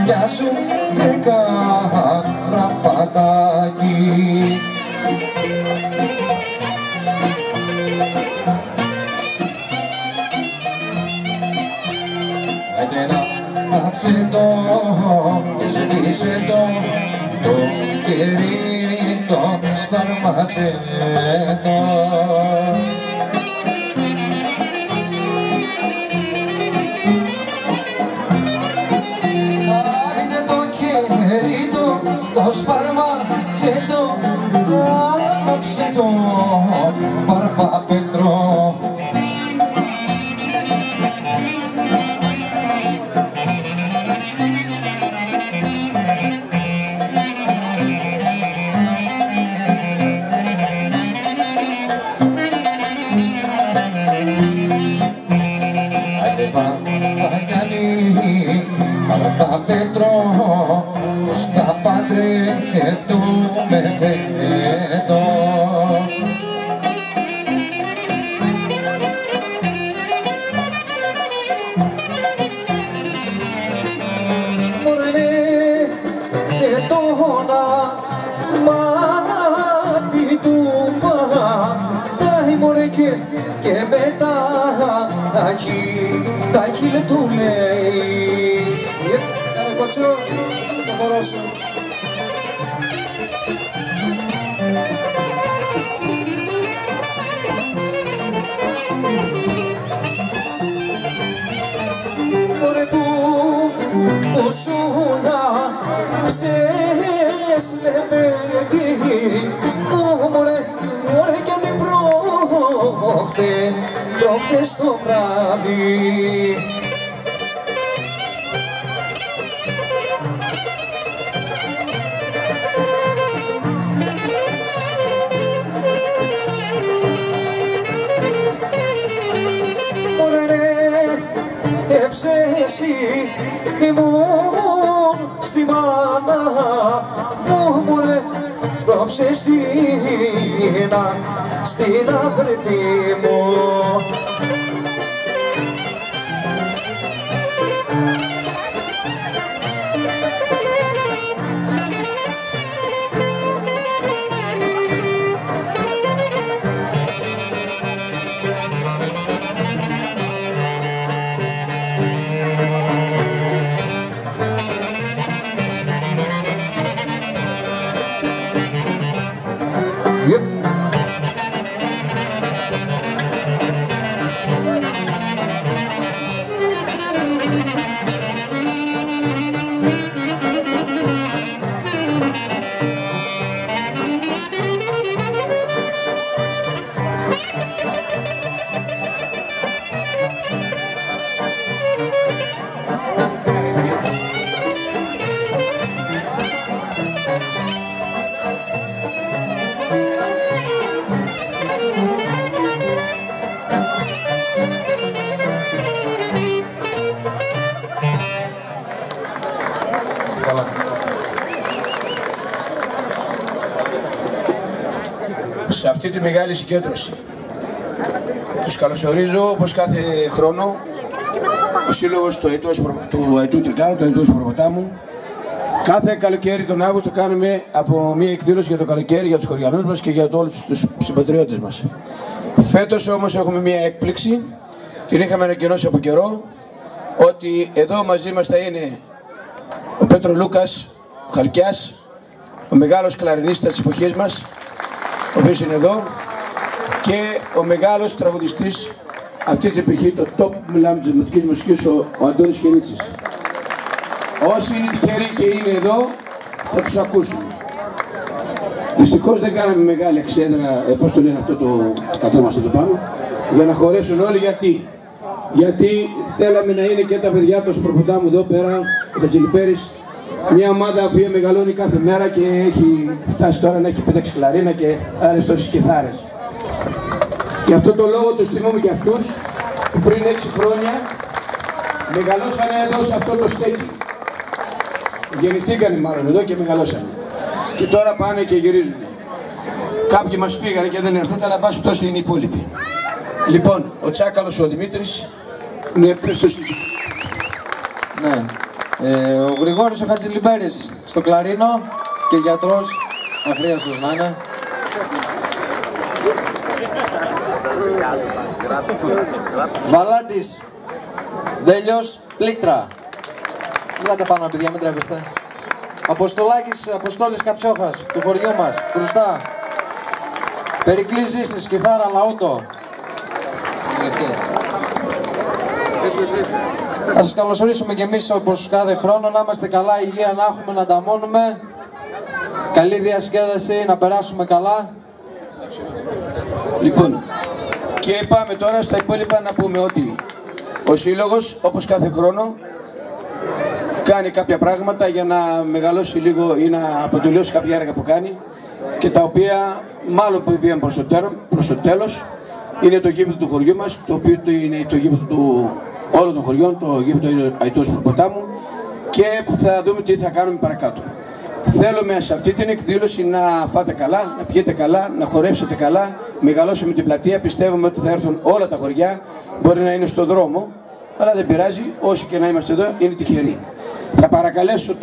γεια σου βρήκα ραπατάκι. Άψε το και σβήσε το κερί το σπαρματσέτο. Άιντε το κερί το σπαρματσέτο, άψε το παρπαπέτρο. Πέτρο, πως θα παντρευτούμε φέτος. Μωρέ, και το μάτι του πατάει μωρέ και μετά τα χείλη του λέει. Κοτσό, το χορό σου. Μωρέ που σου να ψεσλεβέτη, μωρέ κι αν την προχτές το βράδυ. Έψεσαι ήμουν στη μάνα μου μωρέ, πρόψε στην αδερφή μου. Σε αυτή τη μεγάλη συγκέντρωση τους καλωσορίζω όπως κάθε χρόνο ο Σύλλογος του Αετού Τρικάνου, του Αετού Προποτάμου. Κάθε καλοκαίρι τον Αύγουστο κάνουμε από μια εκδήλωση για το καλοκαίρι για τους χωριανούς μας και για όλους τους συμπατριώτες μας. Φέτος όμως έχουμε μια έκπληξη, την είχαμε ανακοινώσει από καιρό, ότι εδώ μαζί μας θα είναι ο Πέτρο Λούκας, ο Χαλκιάς, ο μεγάλος κλαρινίστας της εποχής μας, ο οποίος είναι εδώ, και ο μεγάλος τραγουδιστής αυτή την εποχή, το top που μιλάμε της δημοτικής μουσικής, ο Αντώνης Χενίτσης. Όσοι είναι τυχεροί και είναι εδώ, θα τους ακούσουν. Δυστυχώς δεν κάναμε μεγάλη εξέδρα, πώς το λένε αυτό το καθόμαστε εδώ πάνω, για να χωρέσουν όλοι. Γιατί θέλαμε να είναι και τα παιδιά του Προποτάμου εδώ πέρα, τα Τζιλιπέρης, μια ομάδα που μεγαλώνει κάθε μέρα και έχει φτάσει τώρα να έχει πέταξει κλαρίνα και άλλες τόσες κιθάρες. Γι' αυτό το λόγο τους θυμούμε και αυτούς που πριν 6 χρόνια μεγαλώσανε εδώ σε αυτό το στέκι. Γεννηθήκανε μάλλον εδώ και μεγαλώσανε. Και τώρα πάνε και γυρίζουν. Κάποιοι μας φύγανε και δεν έρχονται, αλλά βάσει τόσο είναι οι υπόλοιποι. Λοιπόν, ο Τσάκαλος ο Δημήτρης είναι πες το σου. Ναι. Ο Γρηγόρης ο Χατζηλιμπέρης στο κλαρίνο και γιατρός, αχρίαστος να είναι. Βαλάντης Δέλιος, πλήκτρα. Μιλάτε πάνω παιδιά, μην τρέπεστε. Αποστόλης Καψόχας, του χωριού μας, μπροστά. Περικλής Ζήσης, κιθάρα, λαούτο. Να σας καλωσορίσουμε κι εμείς όπως κάθε χρόνο, να είμαστε καλά, υγεία να έχουμε, να ανταμώνουμε. Καλή διασκέδαση, να περάσουμε καλά. Λοιπόν, και πάμε τώρα στα υπόλοιπα να πούμε ότι ο Σύλλογος, όπως κάθε χρόνο, κάνει κάποια πράγματα για να μεγαλώσει λίγο ή να αποτελειώσει κάποια έργα που κάνει και τα οποία μάλλον που βγαίνουν προς το τέλος είναι το γήπεδο του χωριού μας, το οποίο είναι το γήπεδο του όλων των χωριών, το γήπεδο του Αητός Προποτάμου, και θα δούμε τι θα κάνουμε παρακάτω. Θέλουμε σε αυτή την εκδήλωση να φάτε καλά, να πηγαίνετε καλά, να χορέψετε καλά, μεγαλώσουμε την πλατεία, πιστεύουμε ότι θα έρθουν όλα τα χωριά, μπορεί να είναι στο δρόμο, αλλά δεν πειράζει, όσοι και να είμαστε εδώ είναι τυχεροί. Θα παρακαλέσω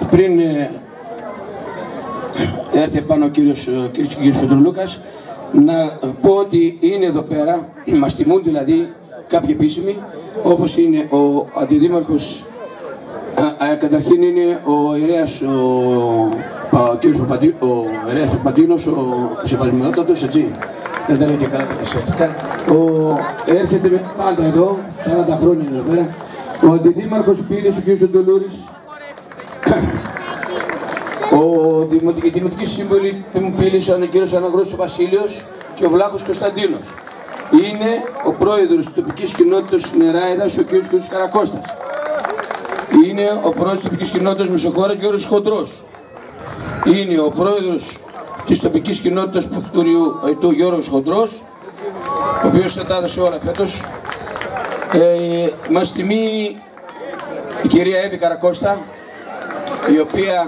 πριν έρθει επάνω ο κύριος Πετρολούκας, να πω ότι είναι εδώ πέρα, μας τιμούν δηλαδή κάποιοι επίσημοι, όπως είναι ο αντιδήμαρχος, καταρχήν είναι ο ιερέας ο κύριος Παπαντίνος, ο Σεβασμιότατος, έτσι, δεν τα λέω και καλά τα έρχεται πάντα εδώ, 40 χρόνια είναι εδώ πέρα, ο αντιδήμαρχος Πύλης, ο κύριος Αντολούρης, η Δημοτική Σύμβουλη του Πύλης, ο κύριος Αναγρός Βασίλειος και ο Βλάχος Κωνσταντίνος. Είναι ο πρόεδρος της τοπικής κοινότητας Νεράιδας, ο κύριος Καρακώστας. Είναι ο πρόεδρος της τοπικής κοινότητας Μεσοχώρα, Γιώργος Χοντρός. Είναι ο πρόεδρος της τοπικής κοινότητας Πουκτουριού, ο Γιώργος Χοντρός, ο οποίος θα τα έδωσε όλα φέτος. Μας τιμεί η κυρία Εύη Καρακώστα, η οποία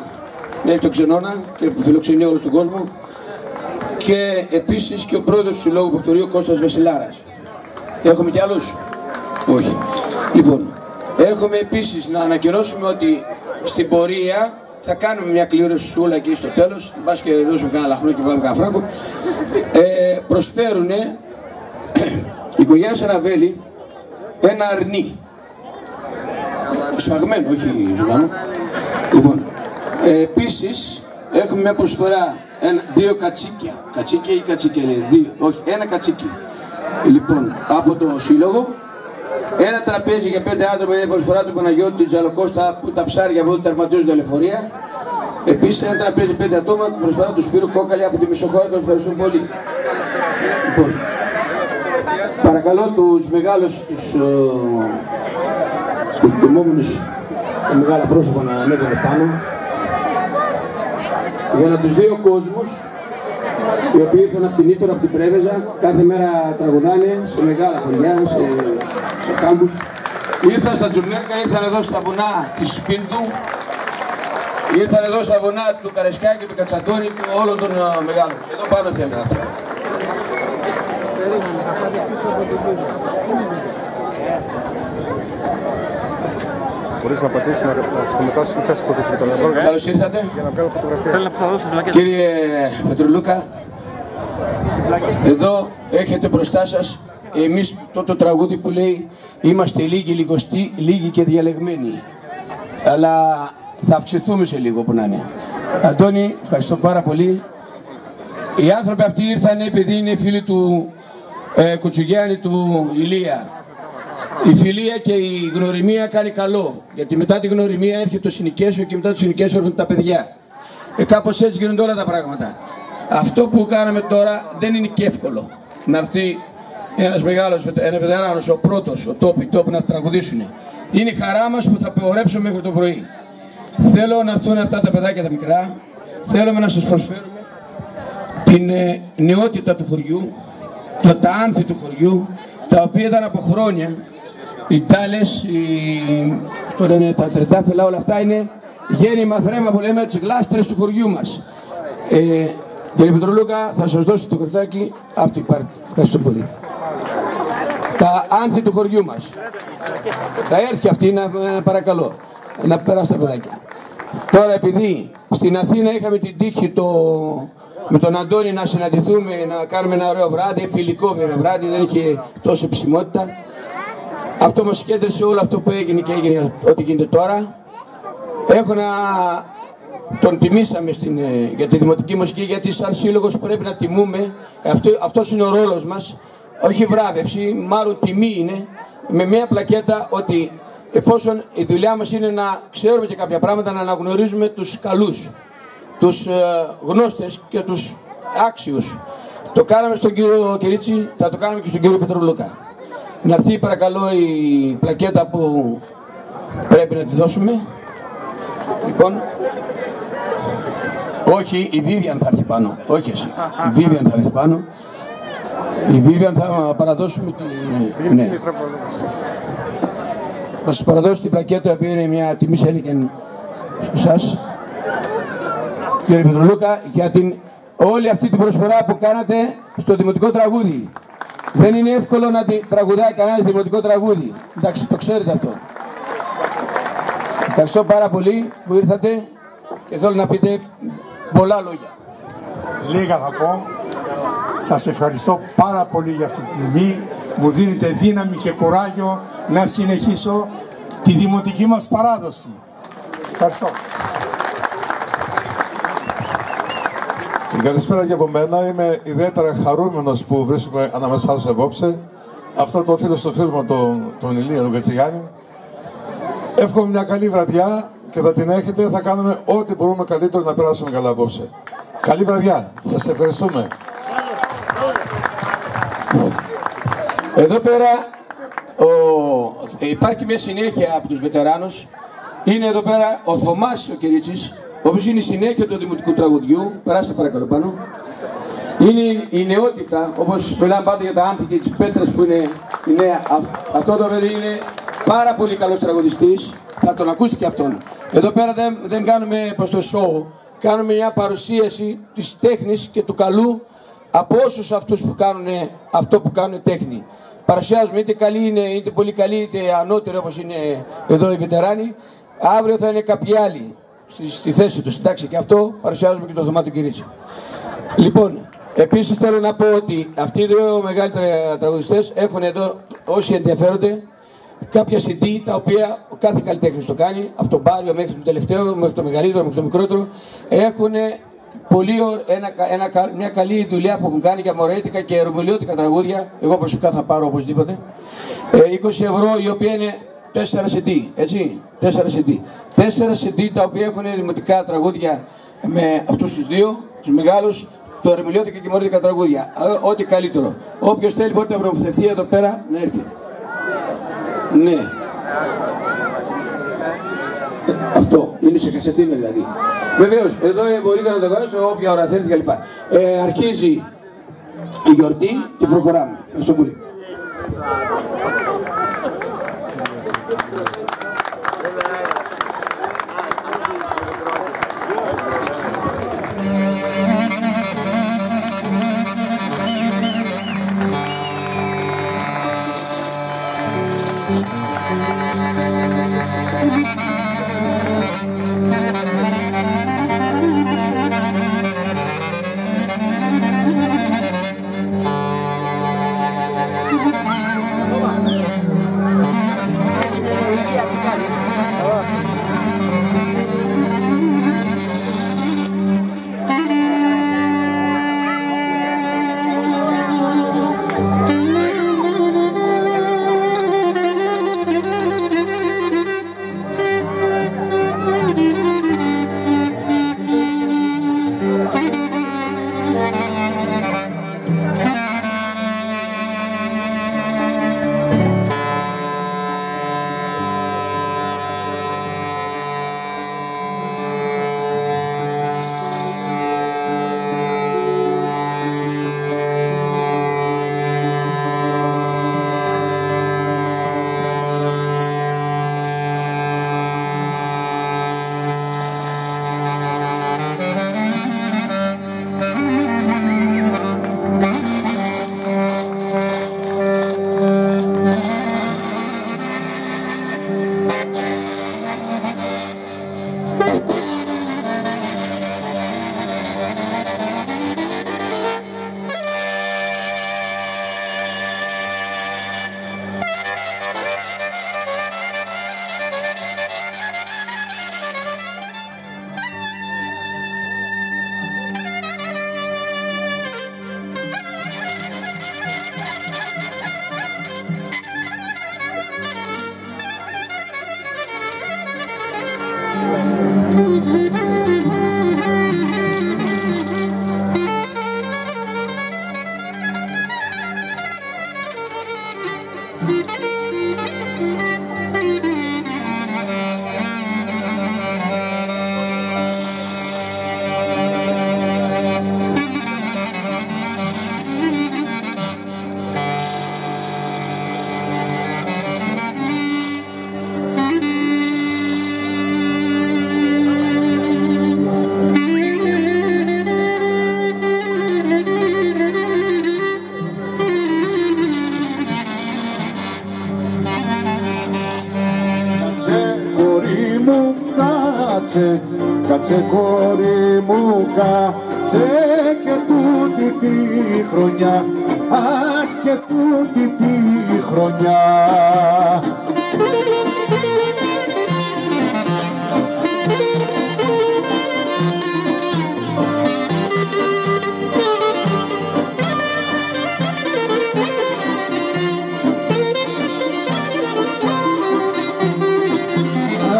έχει τον Ξενώνα και που φιλοξενεί όλο τον κόσμο, και επίσης και ο πρόεδρος του Συλλόγου Πουκτουρίου Κώστας Βασιλάρας. Έχουμε κι άλλους? Όχι. Λοιπόν, έχουμε επίσης να ανακοινώσουμε ότι στην πορεία θα κάνουμε μια κλήρωση σούλα εκεί στο τέλος, μπας και δώσουμε κανένα λαχνό και βάλουμε κανένα φράγκο. Προσφέρουν η οικογένεια Σαναβέλη ένα αρνί. Σφαγμένο, όχι ζωντανό. Λοιπόν, επίσης έχουμε μια προσφορά, δύο κατσίκια. Κατσίκια ή κατσίκια λέει, δύο, όχι, ένα κατσίκι. Λοιπόν, από το Σύλλογο. Ένα τραπέζι για 5 άτομα είναι η προσφορά του Παναγιώτη Τζαλοκώστα, που τα ψάρια από εδώ τερματίζουν τα λεωφορεία. Επίσης ένα τραπέζι 5 άτομα, προσφορά του Σπύρου Κόκαλη από τη Μεσοχώρα, τον ευχαριστούμε πολύ. Λοιπόν, παρακαλώ τους μεγάλους, τους τιμόμενους, τα μεγάλα πρόσωπα να ανέβουν πάνω, για να τους δει ο κόσμος, οι οποίοι ήρθαν από την Ήπειρο, από την Πρέβεζα, κάθε μέρα τραγουδάνε σε μεγάλα χωριά, σε κάμπους. Ήρθαν στα Τζουμέρκα, ήρθαν εδώ στα βουνά της Σπίντου, ήρθαν εδώ στα βουνά του Καρεσκάκη, του Κατσαντώνη και όλων των μεγάλων. Εδώ πάνω θέλουν αυτά. Μπορείς να πατήσεις στο μετά θέση υπόθεση και τον ευρώ. Καλώς ήρθατε. Κύριε Πετρολούκα, εδώ έχετε μπροστά σας εμείς το τραγούδι που λέει «Είμαστε λίγοι, λιγοστοί, λίγοι και διαλεγμένοι». Αλλά θα αυξηθούμε σε λίγο που να είναι. Αντώνη, ευχαριστώ πάρα πολύ. Οι άνθρωποι αυτοί ήρθαν επειδή είναι φίλοι του Κουτσουγιάννη, του Ηλία. Η φιλία και η γνωριμία κάνει καλό, γιατί μετά τη γνωριμία έρχεται το συνοικέσιο και μετά το συνοικέσιο έρχονται τα παιδιά. Κάπως έτσι γίνονται όλα τα πράγματα. Αυτό που κάναμε τώρα δεν είναι και εύκολο. Να έρθει ένας μεγάλος, ένα βετεράνος, ο πρώτος, ο τόπι να τραγουδήσουν. Είναι η χαρά μας που θα πορέψουμε μέχρι το πρωί. Θέλω να έρθουν αυτά τα παιδάκια τα μικρά, θέλουμε να σας προσφέρουμε την νεότητα του χωριού, τα άνθη του χωριού, τα οποία ήταν από χρόνια. Οι τάλες, τα τρεντάφυλλα, όλα αυτά είναι γέννημα θρέμα που λέμε, τις γλάστρες του χωριού μας. Κύριε Πετρολούκα, θα σας δώσω το καρτάκι, αυτή πάρτε. Ευχαριστώ πολύ. Τα άνθη του χωριού μας. Θα έρθει αυτή, παρακαλώ. να περάσουν τα παιδάκια. Τώρα επειδή στην Αθήνα είχαμε την τύχη με τον Αντώνη να συναντηθούμε, να κάνουμε ένα ωραίο βράδυ, φιλικό βέβαια βράδυ, δεν είχε τόσο επισημότητα. Αυτό μας συγκέντρωσε όλο αυτό που έγινε και έγινε ό,τι γίνεται τώρα. Τον τιμήσαμε για τη Δημοτική Μουσική, γιατί σαν σύλλογος πρέπει να τιμούμε, αυτός είναι ο ρόλος μας, όχι βράβευση, μάλλον τιμή είναι, με μια πλακέτα ότι εφόσον η δουλειά μας είναι να ξέρουμε και κάποια πράγματα, να αναγνωρίζουμε τους καλούς, τους γνώστες και τους άξιους. Το κάναμε στον κύριο Κυρίτσι, θα το κάνουμε και στον κύριο Πετρολούκα. Να έρθει παρακαλώ η πλακέτα που πρέπει να τη δώσουμε. Λοιπόν, όχι, η Βίβιαν θα έρθει πάνω, όχι εσύ. Η Βίβιαν θα έρθει πάνω. Η Βίβιαν θα παραδώσουμε την... Ναι. Θα σας παραδώσω την πλακέτα, η οποία είναι μια τιμή σένικεν σε εσάς, κύριε Πετρολούκα, για όλη αυτή την προσφορά που κάνατε στο δημοτικό τραγούδι. Δεν είναι εύκολο να τραγουδάει κανένας δημοτικό τραγούδι. Εντάξει, το ξέρετε αυτό. Ευχαριστώ πάρα πολύ που ήρθατε και θέλω να πείτε πολλά λόγια. Λίγα θα πω. Σας ευχαριστώ πάρα πολύ για αυτή τη τιμή. Μου δίνετε δύναμη και κουράγιο να συνεχίσω τη δημοτική μας παράδοση. Ευχαριστώ. Καλησπέρα και από μένα. Είμαι ιδιαίτερα χαρούμενος που βρίσκομαι ανάμεσά σας απόψε. Αυτό το οφείλω στο φίλο μου τον Ηλία τον Κατσιγιάννη. Εύχομαι μια καλή βραδιά και θα την έχετε. Θα κάνουμε ό,τι μπορούμε καλύτερο να περάσουμε καλά απόψε. Καλή βραδιά. Σας ευχαριστούμε. Εδώ πέρα υπάρχει μια συνέχεια από τους βετεράνους. Είναι εδώ πέρα ο Θωμάς ο Κυρίτσης, ο οποίος είναι η συνέχεια του δημοτικού τραγουδιού. Περάστε παρακαλώ πάνω. Είναι η νεότητα, όπως μιλάμε πάντα για τα άνθη και τις πέτρες που είναι η νέα. Αυτό το παιδί είναι πάρα πολύ καλός τραγουδιστής. Θα τον ακούσετε και αυτόν. Εδώ πέρα δεν κάνουμε προς το show. Κάνουμε μια παρουσίαση της τέχνης και του καλού από όσους αυτούς που κάνουν αυτό που κάνουν τέχνη. Παρουσιάζουμε είτε καλή είναι, είτε πολύ καλή, είτε ανώτεροι όπως είναι εδώ οι βετεράνοι. Αύριο θα είναι κάποιοι άλλοι στη θέση τους. Εντάξει, και αυτό παρουσιάζουμε και το Θωμά του Κυρίτσι. Λοιπόν, επίσης θέλω να πω ότι αυτοί οι δύο μεγάλοι τραγουδιστές έχουν εδώ, όσοι ενδιαφέρονται, κάποια CD τα οποία ο κάθε καλλιτέχνης το κάνει, από τον Πάριο μέχρι τον τελευταίο, μέχρι το μεγαλύτερο, μέχρι το μικρότερο. Έχουν μια καλή δουλειά που έχουν κάνει για μωρέτικα και ρωμελιώτικα τραγούδια. Εγώ προσωπικά θα πάρω οπωσδήποτε. 20 ευρώ, η οποία είναι 4 CD, έτσι, 4 CD. 4 CD τα οποία έχουν δημοτικά τραγούδια με αυτούς τους δύο, τους μεγάλους, το ρωμελιώτικα και μωρέτικα τραγούδια. Ό,τι καλύτερο. Όποιος θέλει μπορεί να προμηθευτεί εδώ πέρα να έρθει. Ναι. Αυτό είναι σε κασετίνα δηλαδή. Βεβαίως, εδώ μπορείτε να το αγοράσετε όποια ώρα θέλετε κλπ. Αρχίζει η γιορτή και προχωράμε. Ευχαριστώ πολύ. κάτσε, κάτσε κόρη μου, κάτσε και τούτη τη χρονιά, και τούτη τη χρονιά.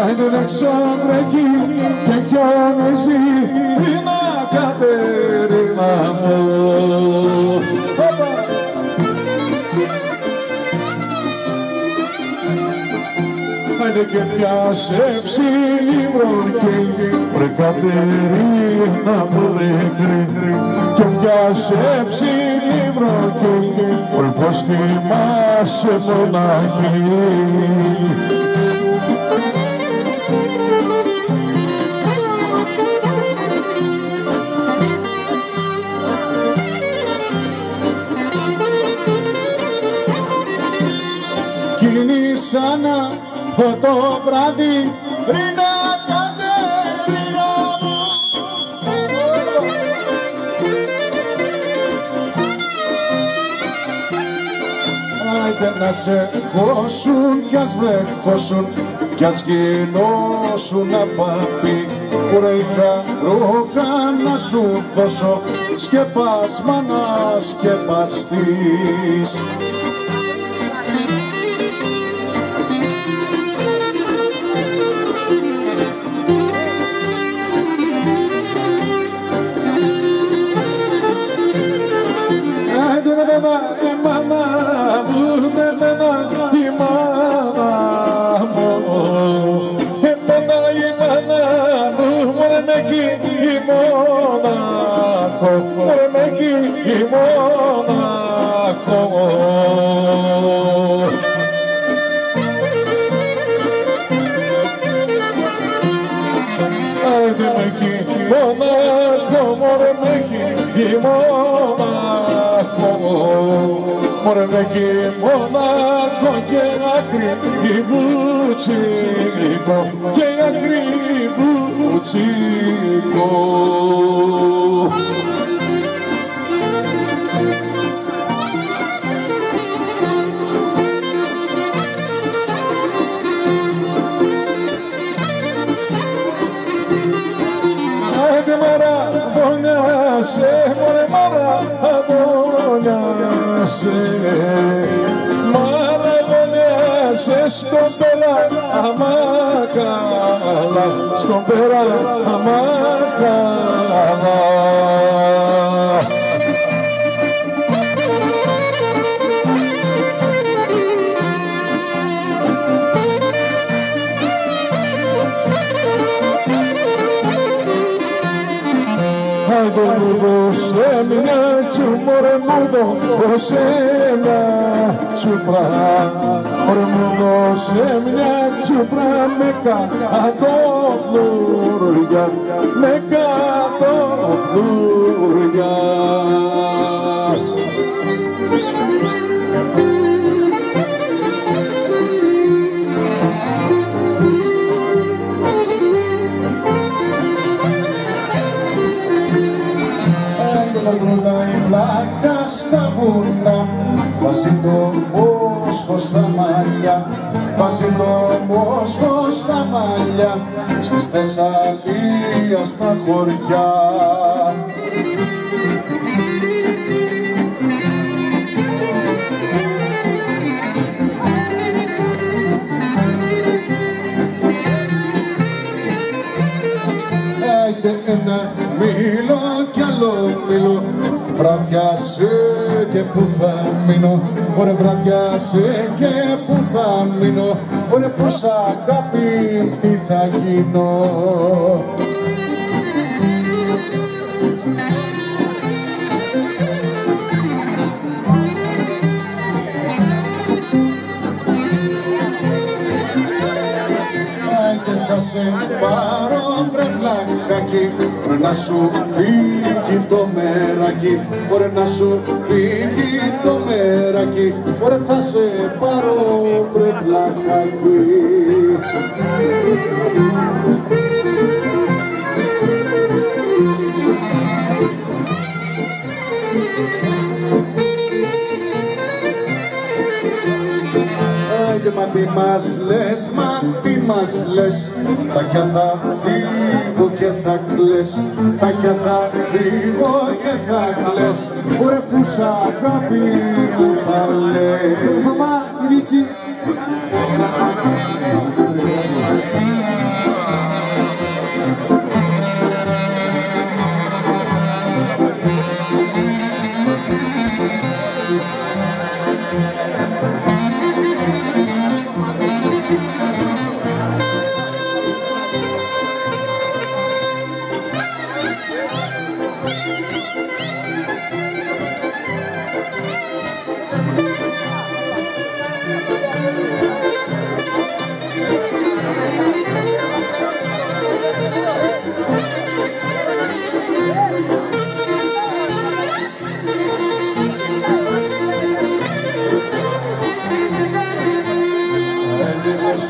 Άιντε έξω βρέχει και χιόνιζει, ρήμα Κατερίνα μου. Άιντε και πιάσε ψηλή βροχή, βρε Κατερίνα μου μικρή, και πιάσε ψηλή βροχή, βρε πως κοιμάσαι μοναχή. Κίνησα να δω το βράδυ, Ρίνα Κατερίνα μου. Άιντε να σε χώσουν κι ας βρεχώσουν κι ας γινώσουν απαπή. Ωραία είχα ρούχα να σου δώσω, σκεπάσμα να σκεπαστείς. Η μάνα μου, εμένα η μάνα μου, εμένα η μάνα μου, μωρέ με εκεί η Μόναχο, μωρέ με εκεί η Μόναχο. Άιντε με εκεί Μόναχο, μωρέ με εκεί η Μόναχο. Μωρέ με εκεί Μόναχο και ακριβούτσικο, και ακριβούτσικο. Άντε μαραδόνιασε, μωρέ μαραδόνιασε, μαραδόνιασε στον πέρα αμάκαλα, στον πέρα αμάκαλα. Άιντε λίγο σε μια τσουμόρε μου δώσε μια τσουπρά, μωρέ μου δώσε μια τσουπρά με κατοφλουριά, με κατοφλουριά. Τρολάει πλάκα στα βουνά, βάζει το μόσχο στα μαλλιά, βάζει το μόσχο στα μαλλιά, στις Θεσσαλία στα χωριά. Άιντε ένα μήλο κι άλλο μήλο, βραδιάσε και που θα μείνω, ωραία βραδιάσε και που θα μείνω, ωραία πως αγάπη τι θα γίνω. Θα σε πάρω βρε βλακάκι, μπορεί να σου φύγει το μέρακι, μπορεί να σου φύγει το μέρακι, μπορεί θα σε πάρω βρε βλακάκι. Άιντε μα τι μας λες, μα τι μας λες, τάχια θα φύγω και θα κλαις, τάχια θα φύγω και θα κλαις, ωραία που σ' αγάπη μου θα λες.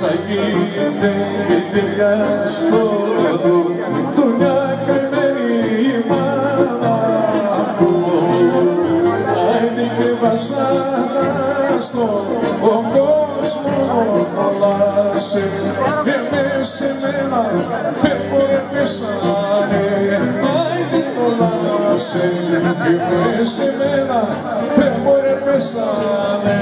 Θα γίνεται η τελειά στο του μια καημένη μάνα μου. Άιντε και βασάναστο ο κόσμος κολλάσε, εμείς σε μένα πέπορε πέσανε. Άιντε κολλάσε, εμείς σε μένα πέπορε πέσανε.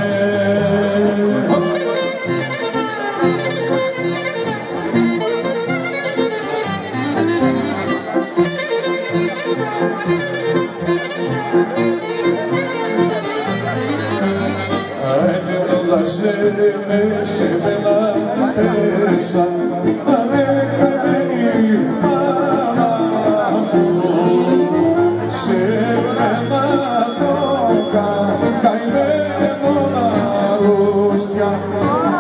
Σε μένα πέσα, ανεκαμένη μάνα μου. Σε μένα το καημένο αρρώστια,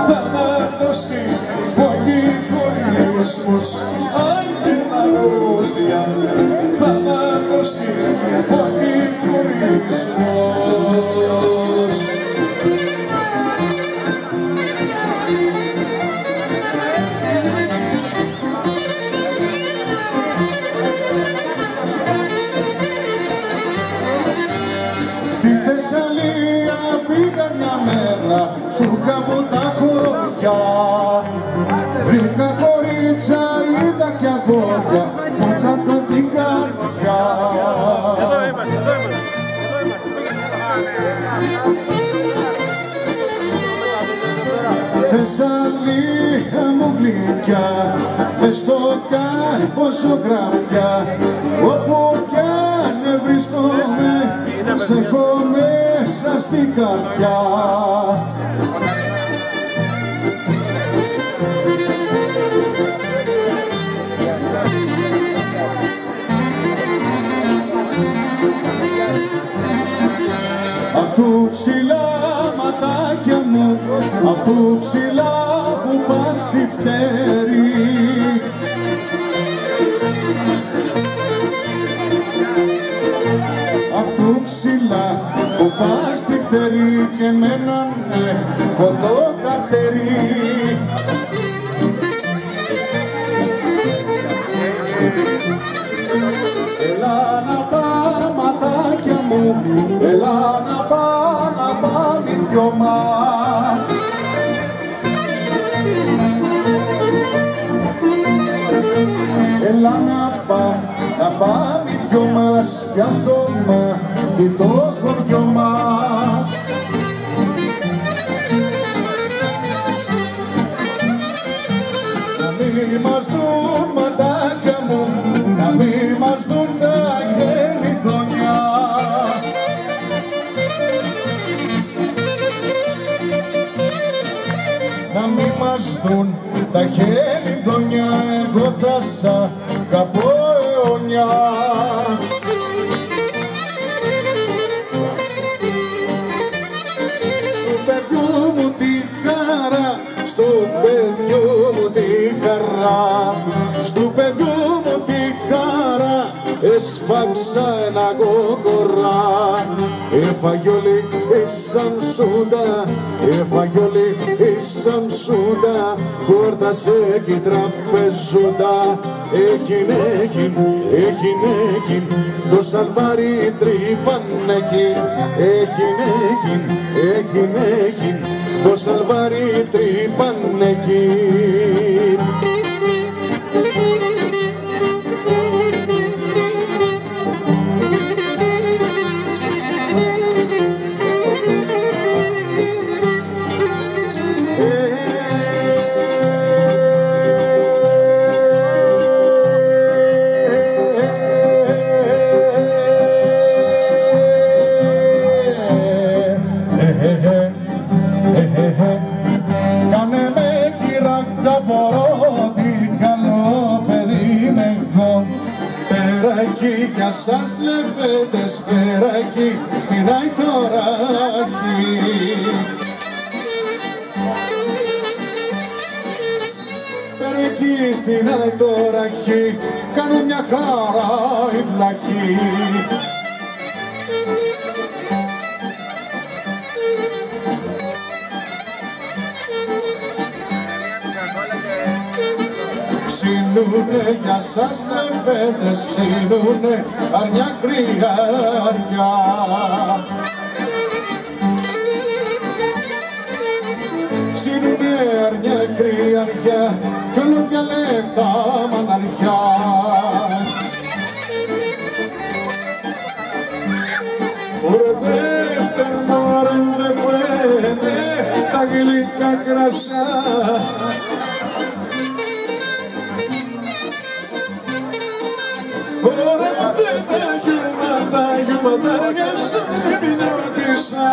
θάνατος και ο κυκορισμός. Άιντε αρρώστια, θάνατος και ο κυκορισμός. Πήγα μια μέρα στου κάμπο τα χωριά, βρήκα κορίτσα, είδα κι αγόρια που τσάπτω την καρδιά. Θεσσαλία μου γλυκιά, μες στο κάρπο ζωγραφιά, όπου κι αν βρίσκομαι, σε έχω μέσα στην καρδιά. Αυτού ψηλά ματάκια μου, αυτού ψηλά που πας στη φτέρη, αυτού ψηλά που πας στη φτερή και με έναν κοντό καρτερί. Έλα να πάμε ματάκια μου, έλα να πάμε οι δυο μας. Έλα να πάμε οι δυο μας για στο μάτι το χωριό μας. Να μη μας δουν ματάκια μου, να μη μας δουν τα χελιδόνια. Να μη μας δουν τα χελιδόνια, εγώ θα σ' αγαπώ αιώνια. Στο παιδιού μου τη χαρά, στο παιδιού μου τη χαρά, στο παιδιού μου τη χαρά, έσφαξα ένα κοκορά, έφαγε όλη η Σαμσούντα, έφαγε όλη η Σαμσούντα, χόρτασε κι η τραπεζούντα. Έχιν, το σαλβάρι τρύπαν έχιν. Έχιν, το σαλβάρι τρύπαν έχιν. Κάνε με κύρα να μπορώ, τι καλό παιδί είμαι εγώ. Πέρα εκεί για σας λεβέντες, πέρα εκεί στην Αϊτοράχη. Πέρα εκεί στην Αϊτοράχη, κάνουν μια χαρά οι βλαχοί. Ψινούνε για σας λεβέντες, ψινούνε αρνιά κρυάρια. Ψινούνε αρνιά κρυάρια κι όλο πια λεπτά μαναριά. Ουρδεύτε μωρέ δε φουέτε τα γλυκά κρασιά. Ωραία τα γιουματάρια σου μηνώτησα.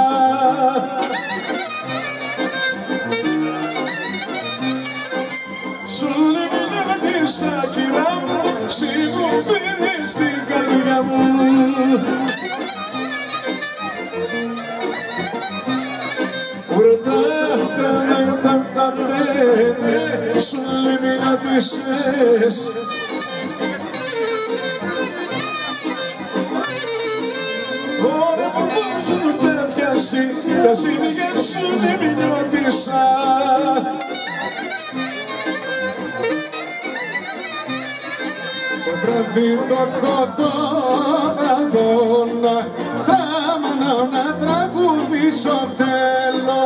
Σου μηνώτησα κυρά μου, συμμουφίδεις στην καρδιά μου. Ωραία τα πέντε σου μηνώτησες. Τα σύνδια σου δεν μηνώτησα. Το βράδυ το κοντοβραδόνα, τράμανα να τραγουδήσω θέλω.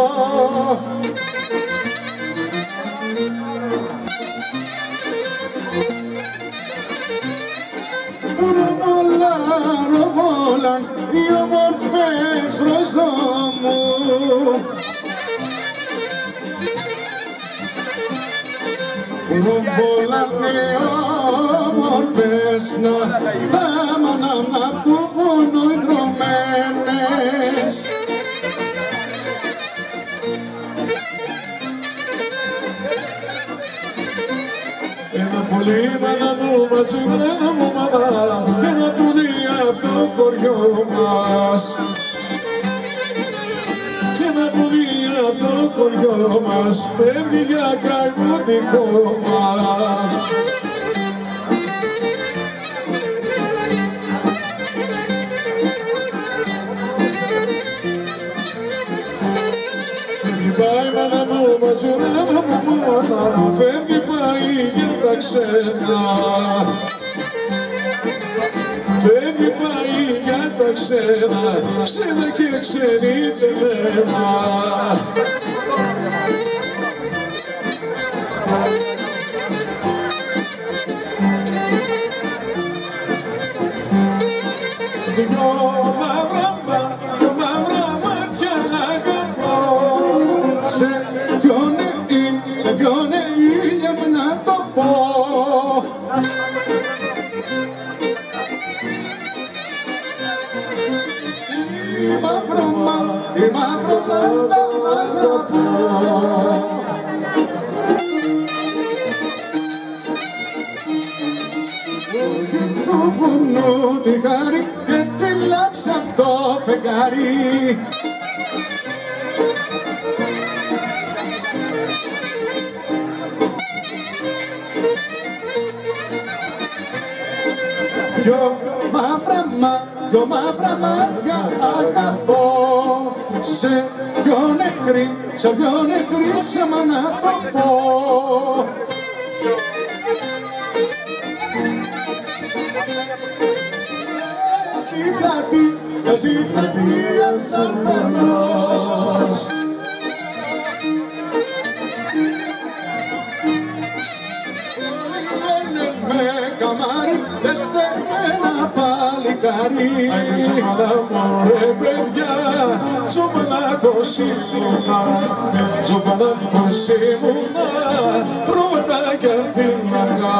Ροβόλαν οι όμορφες ροζό μου. Ροβόλαν οι όμορφες τα μανάμνα του βουνού ιδρωμένες. Ένα πολύ μάνα μου ματσουρένα μου μαμά, ένα πουλί απ' το χωριό μας. Ένα πουλί απ' το χωριό μας, φεύγει για καημό δικό μας. Φεύγει πάει μάνα μου ματσουρένα μου μαμά, φεύγει πάει για τα ξένα. Φεύγει πάει για τα ξένα, ξένα και ξένη τελένα. Δυο μαύρα μάτια να αγαπώ. Σε ποιο ήλια μου να το πω. Η μαύρο μάτα αγαπώ. Το βουνό τη χάρη και τη λάψα το φεγγάρι. Δυο μαύρα μάτια αγαπώ. σε πιο νεκρή, σε πιο νεκρή σέμα να το πω. Στην πλατεία σαν χαμός λένε με καμάρι, δέστε ένα παλικάρι. Τσοπαλά μωρέ παιδιά, τσοπαλάκος ήμουνα, τσοπαλάκος ήμουνα, πρώτα κι αφήναγα.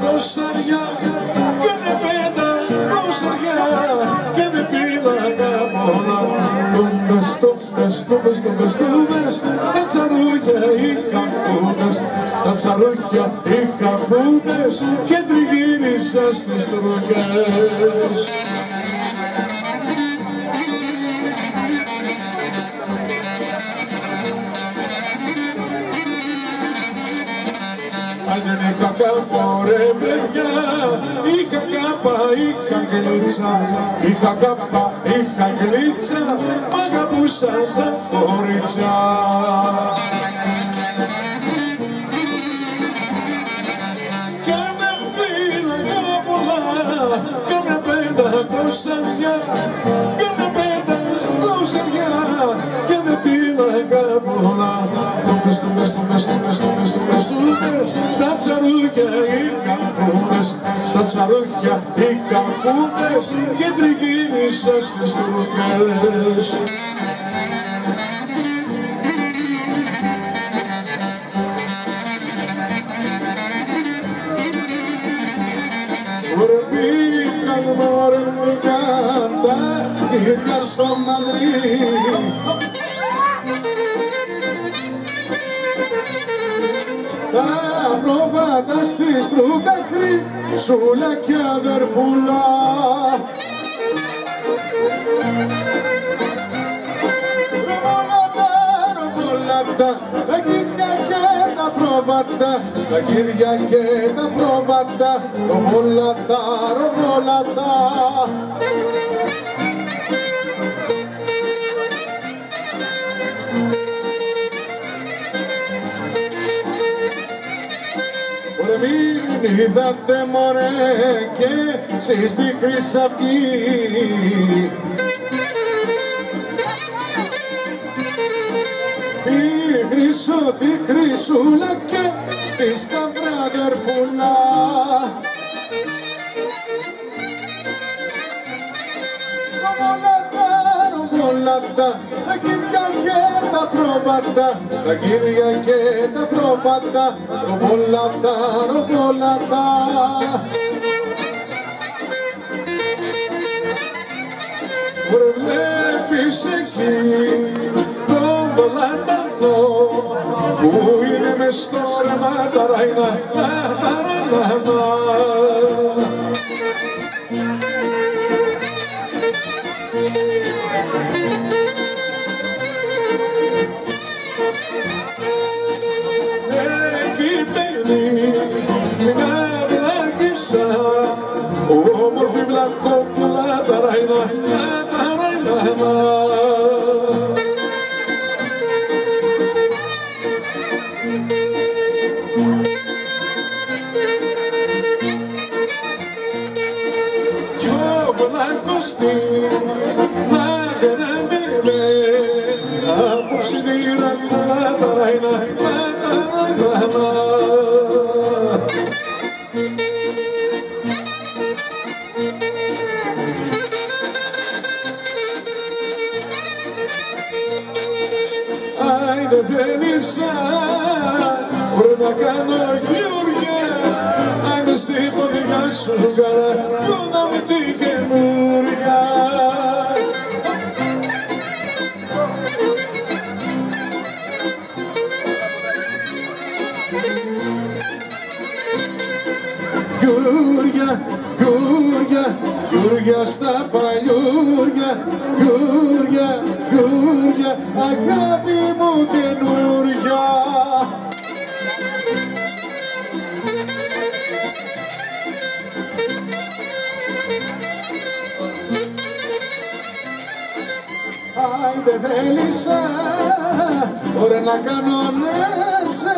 Κοσαριά, και με πέντα κοσαριά, και με πήλαγα πολλά. Τούμπες, στα τσαρούχια είχα φούτες, στα τσαρούχια είχα φούτες και τριγύρισα στις τροχές. Αν δεν είχα κάπα ρε παιδιά, είχα κάπα, είχα γλίτσα, είχα κάπα, είχα γλίτσα, μ' αγαπούσαν τα κορίτσια. Και με φύλαγα πολλά, και με πέντα κοσαριά, και με πέντα κοσαριά, και με φύλαγα πολλά. Στα τσαρούχια είχαν φούτες, στα τσαρούχια είχαν φούτες και τριγύρισα στις τροχές. Μωρέ πήγαν, μωρέ πήγαν τα ίδια στο Μαδρί. Τα πρόβατα στη στρούγα χρυσούλα κι αδερφούλα. Ροβολάτα, τα κίδια και τα πρόβατα, τα κίδια και τα πρόβατα, ροβολάτα. Μην είδατε μωρέ και εσείς στη Χρυσαυγή τη χρυσούλα και τη σταυρά αδερφούλα. Ροβολάτα, τα κίδια και τα πρόβατα, τα κίδια και τα πρόβατα, ροβολάτα. Βλέπεις εκεί τον βολατανό που είναι μες στο ρεμά τα ραϊνά. Όμορφη βλαχόπουλα τα ραϊνά. Κι ο βλάχος να γεννάται με από ψηλήρα κουλά τα ραϊνά. Δεν είσαι, μπορεί να κάνω Γιούργια, αν δεν στη ποδιά σου καλά, κούνα με την καινούρια. Γιούργια στα παλιούρια, Γιούργια, αγάπη μου καινούρια. θέλησα, ωραία να κανονέσα,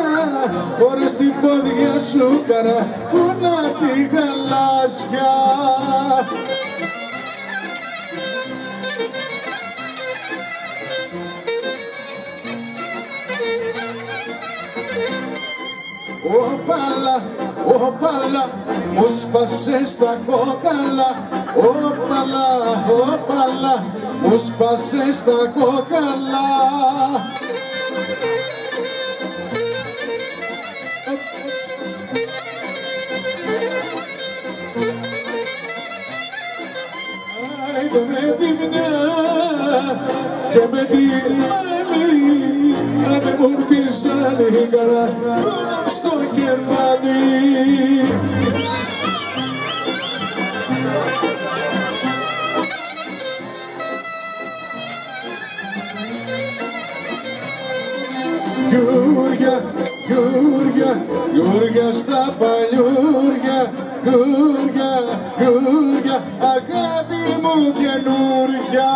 ωραία στην πόδια σου καρακούνα τη γαλάζια. Όπαλα, όπαλα, μου σπάσες τα κόκαλα. Όπαλα, όπαλα, μου σπάσες τα κόκαλα. Άιντε με τη μια και με τη άλλη, άνε μου ήρθεις άλλη καρακούνα στο κεφάλι. Γιούρια, Γιούρια, Γιούρια στα παλιούρια, Γιούρια, Γιούρια, αγάπη μου καινούρια.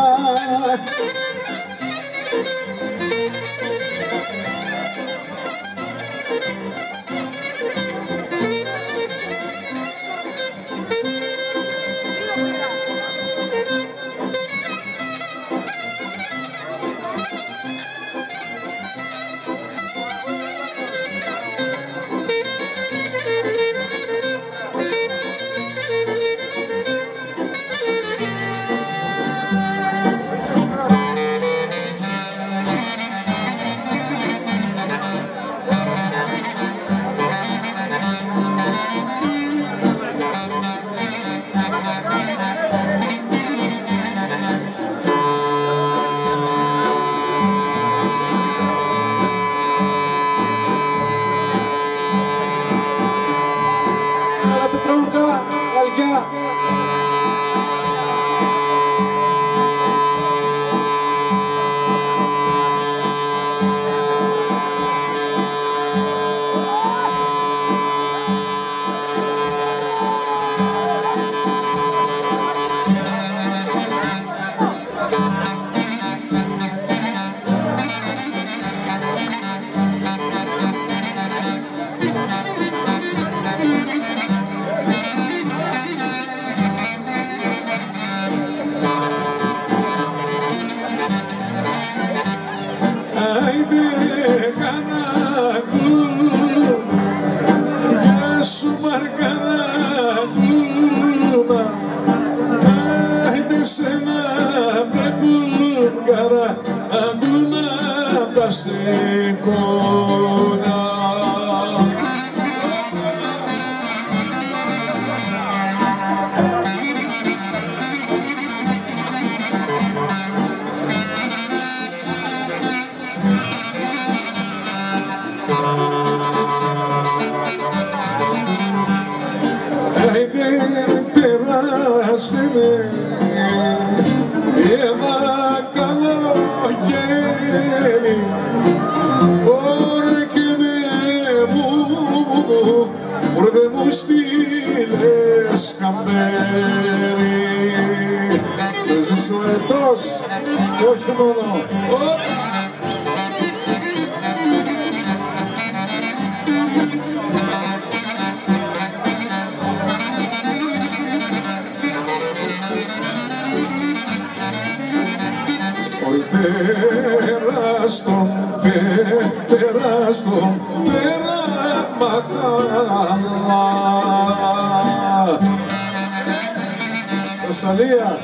Θεσσαλία.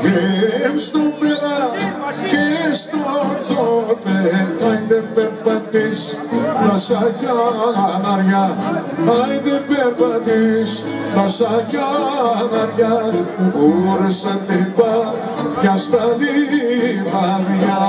Και στον πέρα και στον τότε, άιντε περπατής, νασάκια αναριά, άιντε περπατής, νασάκια αναριά, ούρεσαν την πάπια στα λιβαδιά.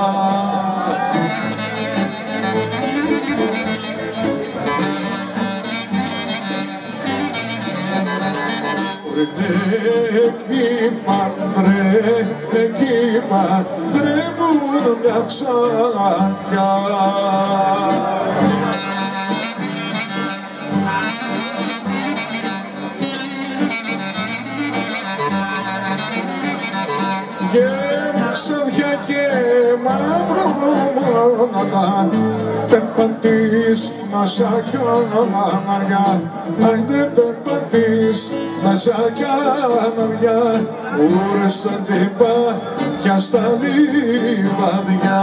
Εκεί παντρεύουν μια ξαδιά. χρώματα περπατείς μέσα κι αναριά, άιντε περπατείς μέσα κι αναριά, ούρες σαν την πάτια στα λιβαδιά.